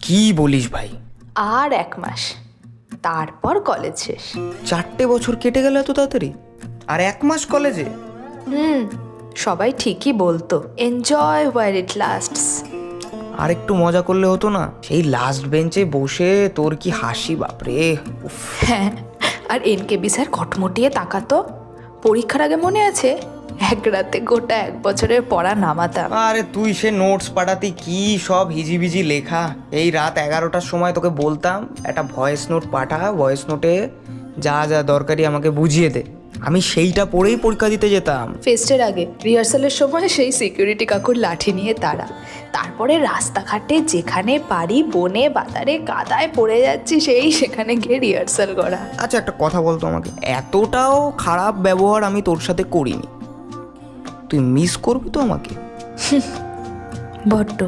কি বলিস ভাই? আর 1 মাস, তারপর কলেজ শেষ। 4টে বছর কেটে গেল এত তাড়াতাড়ি, আর 1 মাস কলেজে? সবাই ঠিকই বলতো, এনজয় হোয়ার ইট লাস্টস। আর একটু মজা করলে হতো না? সেই লাস্ট বেঞ্চে বসে তোর কি হাসি, বাপরে! উফ। হ্যাঁ, আর এনকেবি স্যার কটমটিয়ে তাকাতো। পরীক্ষার আগে মনে আছে, এক রাতে গোটা 1 বছরের পড়া নামাতাম। আরে তুই সে নোটস পাঠাতি, কি সব হিজিবিজি লেখা! এই রাত 11টার সময় তোকে বলতাম একটা ভয়েস নোট পাঠা, ভয়েস নোটে যা যা দরকারি আমাকে বুঝিয়ে দে, আমি সেইটা পড়েই পরীক্ষা দিতে যেতাম। ফেস্টের আগে রিহার্সালের সময় সেই সিকিউরিটি কাকুর লাঠি নিয়ে তারা, তারপরে রাস্তাঘাটে যেখানে পারি বনে বাতারে কাদায় পড়ে যাচ্ছি, সেখানে গিয়ে রিহার্সাল করা। আচ্ছা একটা কথা বলতো আমাকে, এতটাও খারাপ ব্যবহার আমি তোর সাথে করিনি, তুই মিস করবি তো আমাকে? বড্ড।